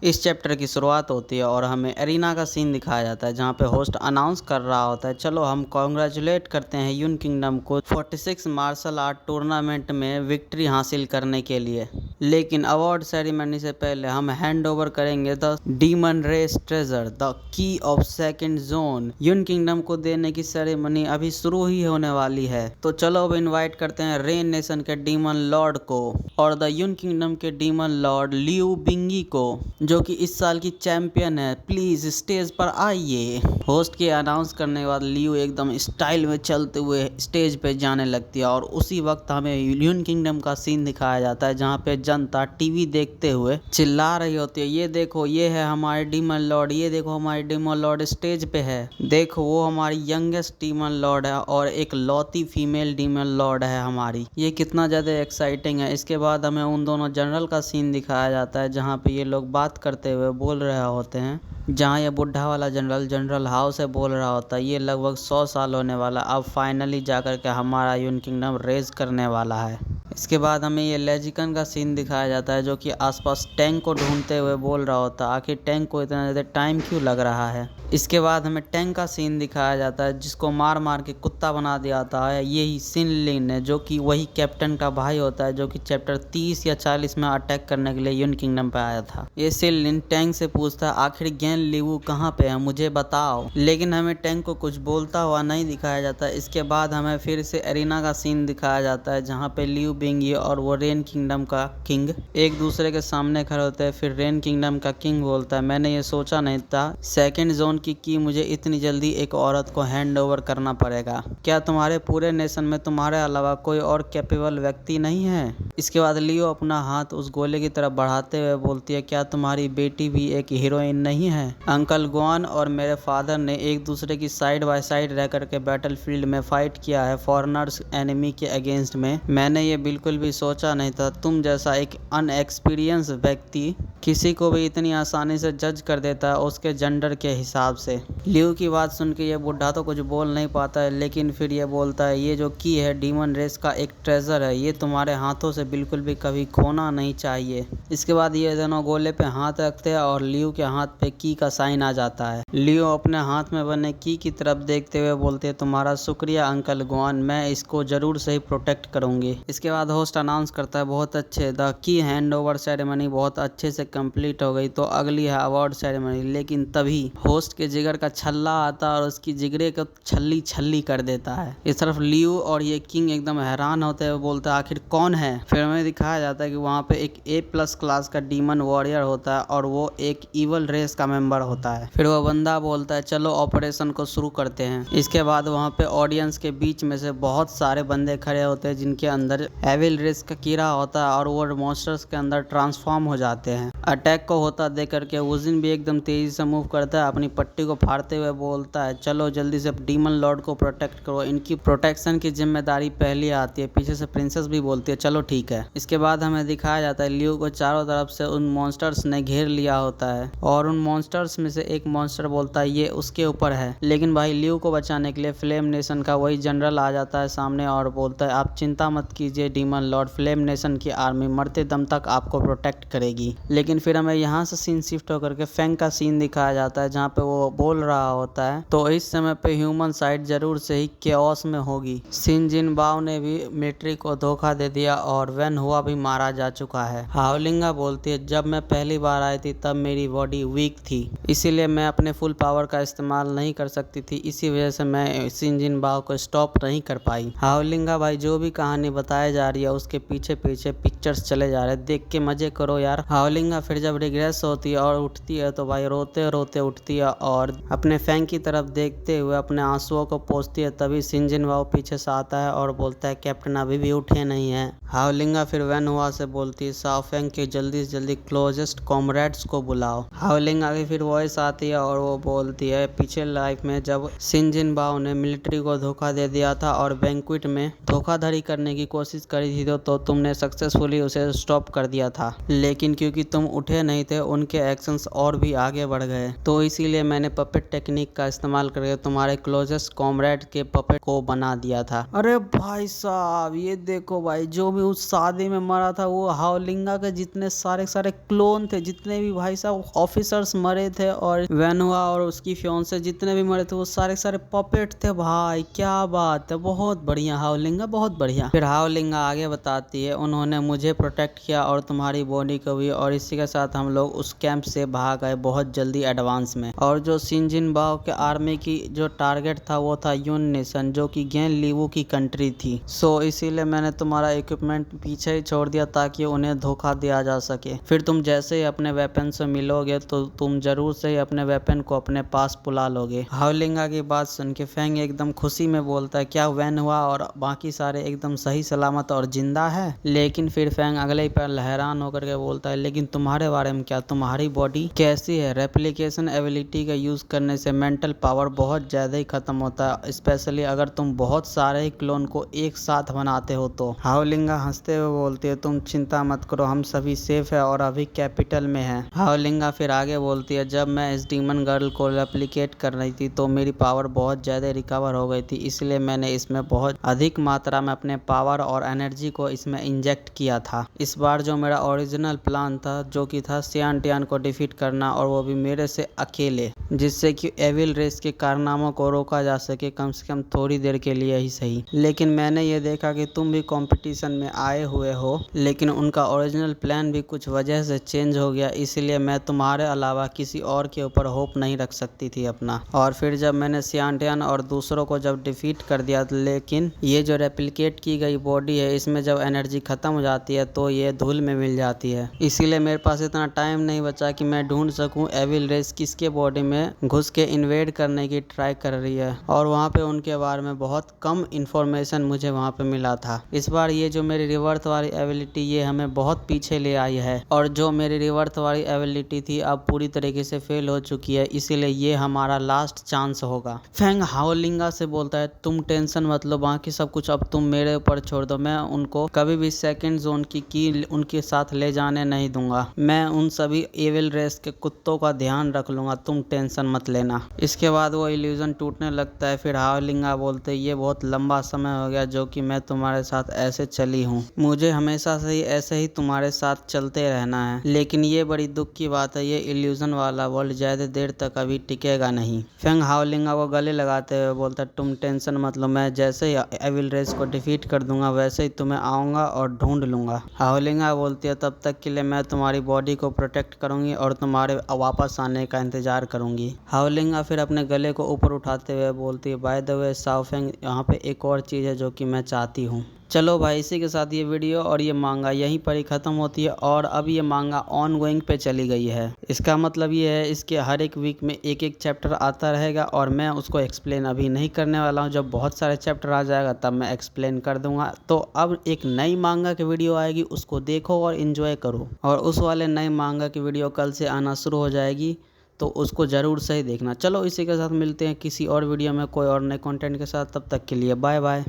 इस चैप्टर की शुरुआत होती है और हमें एरिना का सीन दिखाया जाता है जहाँ पे होस्ट अनाउंस कर रहा होता है, चलो हम कॉन्ग्रेचुलेट करते हैं यून किंगडम को 46 मार्शल आर्ट टूर्नामेंट में विक्ट्री हासिल करने के लिए। लेकिन अवार्ड सेरेमनी से पहले हम हैंड ओवर करेंगे the demon race treasure the की ऑफ सेकंड जोन। यून किंगडम को देने की सेरेमनी अभी शुरू ही होने वाली है, तो चलो अब इन्वाइट करते हैं रेन नेशन के डीमन लॉर्ड को और द यून किंगडम के डीमन लॉर्ड लियू बिंगी को, जो कि इस साल की चैंपियन है। प्लीज स्टेज पर आइए। होस्ट के अनाउंस करने के बाद लियू एकदम स्टाइल में चलते हुए स्टेज पे जाने लगती है और उसी वक्त हमें यून किंगडम का सीन दिखाया जाता है जहाँ पे जनता टीवी देखते हुए चिल्ला रही होती है, ये देखो ये है हमारे डीमन लॉर्ड, ये देखो हमारे डीमन लॉर्ड स्टेज पे है, देखो वो हमारी यंगेस्ट डीमन लॉर्ड है और एक लौती फीमेल डीमन लॉर्ड है हमारी। ये कितना ज़्यादा एक्साइटिंग है। इसके बाद हमें उन दोनों जनरल का सीन दिखाया जाता है जहाँ पे ये लोग बात करते हुए बोल रहे होते हैं, जहाँ ये बुढ़ा वाला जनरल हाउस से बोल रहा होता है ये लगभग 100 साल होने वाला, अब फाइनली जाकर के हमारा यून किंगडम रेज करने वाला है। इसके बाद हमें ये लेजिकन का सीन दिखाया जाता है जो कि आसपास टैंक को ढूंढते हुए बोल रहा होता है आखिर टैंक को इतना ज़्यादा टाइम क्यों लग रहा है। इसके बाद हमें टैंक का सीन दिखाया जाता है जिसको मार मार के कुत्ता बना दिया जाता है। यही सिन लिन है जो कि वही कैप्टन का भाई होता है जो कि चैप्टर 30 या 40 में अटैक करने के लिए यून किंगडम पे आया था। ये सिन लिन टैंक से पूछता है आखिर गैन लिवू कहाँ पे है, मुझे बताओ, लेकिन हमें टैंक को कुछ बोलता हुआ नहीं दिखाया जाता। इसके बाद हमें फिर से एरिना का सीन दिखाया जाता है जहाँ पे लियू बिंगी और वो रेन किंगडम का किंग एक दूसरे के सामने खड़े होते हैं। फिर रेन किंगडम का किंग बोलता है मैंने ये सोचा नहीं था सेकंड जोन की मुझे इतनी जल्दी एक औरत को हैंड ओवर करना पड़ेगा। क्या तुम्हारे पूरे नेशन में तुम्हारे अलावा कोई और कैपेबल व्यक्ति नहीं है। इसके बाद लियो अपना हाथ उस गोले की तरफ बढ़ाते हुए बोलती है क्या तुम्हारी बेटी भी एक हीरोइन नहीं है। अंकल ग्वान और मेरे फादर ने एक दूसरे की साइड बाय साइड रह करके बैटलफील्ड में फाइट किया है फॉरेनर्स एनिमी के अगेंस्ट में। मैंने ये बिल्कुल भी सोचा नहीं था तुम जैसा एक अनएक्सपीरियंस व्यक्ति किसी को भी इतनी आसानी से जज कर देता है उसके जेंडर के हिसाब से। लियू की बात सुन के ये बुढ़ा तो कुछ बोल नहीं पाता है, लेकिन फिर ये बोलता है ये जो की है डीमन रेस का एक ट्रेजर है, ये तुम्हारे हाथों से बिल्कुल भी कभी खोना नहीं चाहिए। इसके बाद ये दोनों गोले पे हाथ रखते हैं और लियू के हाथ पे की का साइन आ जाता है। लियू अपने हाथ में बने की तरफ देखते हुए बोलते हैं तुम्हारा शुक्रिया अंकल ग्वान, मैं इसको जरूर से ही प्रोटेक्ट करूंगी। इसके बाद होस्ट अनाउंस करता है बहुत अच्छे, the key hand over ceremony बहुत अच्छे से कंप्लीट हो गई, तो अगली है अवार्ड सेरेमनी। लेकिन तभी होस्ट के जिगर का छल्ला आता है और उसकी जिगरे को छल्ली छल्ली कर देता है। इस तरफ लियू और ये किंग एकदम हैरान होते हुए बोलता है आखिर कौन है। फिर हमें दिखाया जाता है कि वहाँ पे एक A+ क्लास का डीमन वॉरियर होता है और वो एक इवल रेस का मेंबर होता है। फिर वो बंदा बोलता है चलो ऑपरेशन को शुरू करते हैं। इसके बाद वहाँ पे ऑडियंस के बीच में से बहुत सारे बंदे खड़े होते हैं जिनके अंदर एविल रेस का कीड़ा होता है और वो मॉन्स्टर्स के अंदर ट्रांसफॉर्म हो जाते हैं। अटैक को होता देख करके वुजिन भी एकदम तेजी से मूव करता है, अपनी पट्टी को फाड़ते हुए बोलता है चलो जल्दी से डीमन लॉर्ड को प्रोटेक्ट करो, इनकी प्रोटेक्शन की जिम्मेदारी पहले आती है। पीछे से प्रिंसेस भी बोलती है चलो ठीक है। इसके बाद हमें दिखाया जाता है लियू को चारों तरफ से उन मॉन्स्टर्स ने घेर लिया होता है और उन मॉन्स्टर्स में से एक मॉन्स्टर बोलता है ये उसके ऊपर है। लेकिन भाई लियू को बचाने के लिए फ्लेम नेशन का वही जनरल आ जाता है सामने और बोलता है आप चिंता मत कीजिए डीमन लॉर्ड, फ्लेम नेशन की आर्मी मरते दम तक आपको प्रोटेक्ट करेगी। लेकिन फिर हमें यहाँ से सीन शिफ्ट होकर के फैंग का सीन दिखाया जाता है जहाँ पे वो बोल रहा होता है तो इस समय पे ह्यूमन साइड जरूर से ही केओस में होगी। सिन जिन बाओ ने भी मिलिट्री को धोखा दे दिया और वेन हुआ भी मारा जा चुका है। हाओलिंगा बोलती है जब मैं पहली बार आई थी तब मेरी बॉडी वीक थी, इसीलिए मैं अपने फुल पावर का इस्तेमाल नहीं कर सकती थी, इसी वजह से मैं सिन जिन बाओ को स्टॉप नहीं कर पाई। हाओलिंगा भाई जो भी कहानी बताई जा रही है उसके पीछे पीछे पिक्चर्स चले जा रहे हैं, देख के मजे करो यार। हाओलिंगा फिर जब रिग्रेस होती है और उठती है तो भाई रोते रोते उठती है और अपने फैंग की तरफ देखते हुए अपने आंसुओं को पोंछती है। तभी सिन जिन बाओ पीछे से आता है और बोलता है कैप्टन अभी भी उठे नहीं है। हाओलिंगा फिर वेन हुआ से बोलती है साओ फैंग के जल्दी से जल्दी क्लोजेस्ट कॉमरेड्स को बुलाओ। हाओलिंगा की फिर वॉइस आती है और वो बोलती है पीछे लाइफ में जब सिन जिन बाओ ने मिलिट्री को धोखा दे दिया था और बैंक्वेट में धोखाधड़ी करने की कोशिश करी थी तो तुमने सक्सेसफुली उसे स्टॉप कर दिया था, लेकिन क्योंकि तुम उठे नहीं थे उनके एक्शंस और भी आगे बढ़ गए। तो इसीलिए मैंने पपेट टेक्निक का इस्तेमाल करके तुम्हारे क्लोजेस्ट कॉमरेड के पपेट को बना दिया था। अरे भाई साहब ये देखो भाई, जो भी उस शादी में मरा था वो हाओलिंगा के जितने सारे क्लोन थे, जितने भी भाई साहब ऑफिसर्स मरे थे और वेनुआ और उसकी फियोंसे जितने भी मरे थे वो सारे पपेट थे भाई। क्या बात है, बहुत बढ़िया हाओलिंगा, बहुत बढ़िया। फिर हाओलिंगा आगे बताती है उन्होंने मुझे प्रोटेक्ट किया और तुम्हारी बॉडी को भी, और इसी के साथ हम लोग उस कैंप से भाग गए बहुत जल्दी एडवांस में। और जो शिनजिन बाओ के आर्मी की जो टारगेट था वो था यून नेशन, जो कि गेन लीवू की कंट्री थी। सो इसीलिए मैंने तुम्हारा इक्विपमेंट पीछे ही छोड़ दिया ताकि उन्हें धोखा दिया जा सके। फिर तुम जैसे ही अपने वेपन से मिलोगे तो तुम जरूर से ही अपने वेपन को अपने पास बुला लोगे। हाओलिंगा की बात सुन के फेंग एकदम खुशी में बोलता है क्या वेनुआ और बाकी सारे एकदम सही सलामत और जिंदा है? लेकिन फिर फेंग अगले ही पर हैरान होकर के बोलता है लेकिन तुम्हारे बारे में क्या, तुम्हारी बॉडी कैसी है? रेप्लिकेशन एबिलिटी का यूज करने से मेंटल पावर बहुत ज्यादा ही खत्म होता है, स्पेशली अगर तुम बहुत सारे ही क्लोन को एक साथ बनाते हो तो। हाओलिंगा हंसते हुए बोलती है तुम चिंता मत करो, हम सभी सेफ है और अभी कैपिटल में है। हाओलिंगा फिर आगे बोलती है जब मैं इस डीमन गर्ल को रेप्लिकेट कर रही थी तो मेरी पावर बहुत ज्यादा रिकवर हो गई थी, इसलिए मैंने इसमें बहुत अधिक मात्रा में अपने पावर और एनर्जी को इसमें इंजेक्ट किया था। इस बार जो मेरा ओरिजिनल प्लान था जो कि था सियानटियान को डिफीट करना और वो भी मेरे से अकेले, जिससे कि एविल रेस के कारनामों को रोका जा सके, कम से कम थोड़ी देर के लिए ही सही। लेकिन मैंने ये देखा कि तुम भी कंपटीशन में आए हुए हो, लेकिन उनका ओरिजिनल प्लान भी कुछ वजह से चेंज हो गया, इसलिए मैं तुम्हारे अलावा किसी और के ऊपर होप नहीं रख सकती थी अपना। और फिर जब मैंने सियानटियान और दूसरों को जब डिफीट कर दिया, लेकिन ये जो रेप्लिकेट की गई बॉडी है इसमें जब एनर्जी खत्म हो जाती है तो ये धूल में मिल जाती है, इसीलिए मेरे पास इतना टाइम नहीं बचा कि मैं ढूंढ सकूं एविल रेस किसके बॉडी में घुस के इन्वेड करने की ट्राई कर रही है। और वहाँ पे उनके बारे में बहुत कम इंफॉर्मेशन मुझे वहाँ पे मिला था। इस बार ये जो मेरी रिवर्थ वाली एबिलिटी ये हमें बहुत पीछे ले आई है, और जो मेरी रिवर्थ वाली एबिलिटी थी अब पूरी तरीके से फेल हो चुकी है, इसीलिए ये हमारा लास्ट चांस होगा। फेंग हाओलिंगा से बोलता है तुम टेंशन मत लो, बाकी सब कुछ अब तुम मेरे ऊपर छोड़ दो, मैं उनको कभी भी सेकंड जोन की उनके साथ ले जाने नहीं दूंगा, मैं उन सभी एविल रेस के कुत्तों का ध्यान रख लूंगा, तुम टेंशन मत लेना। इसके बाद वो इल्यूजन टूटने लगता है। फिर हाओलिंगा बोलते ये बहुत लंबा समय हो गया जो कि मैं तुम्हारे साथ ऐसे चली हूँ, मुझे हमेशा से ही ऐसे ही तुम्हारे साथ चलते रहना है, लेकिन ये बड़ी दुख की बात है ये इल्यूजन वाला वर्ल्ड ज्यादा देर तक अभी टिकेगा नहीं। फेंग हाओलिंगा को गले लगाते हुए बोलता तुम टेंशन मत लो, मैं जैसे ही एविल रेस को डिफीट कर दूंगा वैसे ही तुम्हें आऊंगा और ढूंढ लूंगा। हाओलिंगा बोलती है तब तक के लिए मैं तुम्हारी बॉडी को प्रोटेक्ट करूंगी और तुम्हारे वापस आने का इंतजार करूंगी। हाओलिंगा फिर अपने गले को ऊपर उठाते हुए बोलती है बाय द वे शाओफेंग, यहाँ पे एक और चीज़ है जो कि मैं चाहती हूँ। चलो भाई, इसी के साथ ये वीडियो और ये मांगा यहीं पर ही ख़त्म होती है, और अब ये मांगा ऑन गोइंग पे चली गई है। इसका मतलब ये है इसके हर एक वीक में एक एक चैप्टर आता रहेगा, और मैं उसको एक्सप्लेन अभी नहीं करने वाला हूँ। जब बहुत सारे चैप्टर आ जाएगा तब मैं एक्सप्लेन कर दूंगा। तो अब एक नई मांगा की वीडियो आएगी, उसको देखो और इन्जॉय करो। और उस वाले नए मांगा की वीडियो कल से आना शुरू हो जाएगी, तो उसको ज़रूर से ही देखना। चलो इसी के साथ मिलते हैं किसी और वीडियो में कोई और नए कंटेंट के साथ, तब तक के लिए बाय बाय।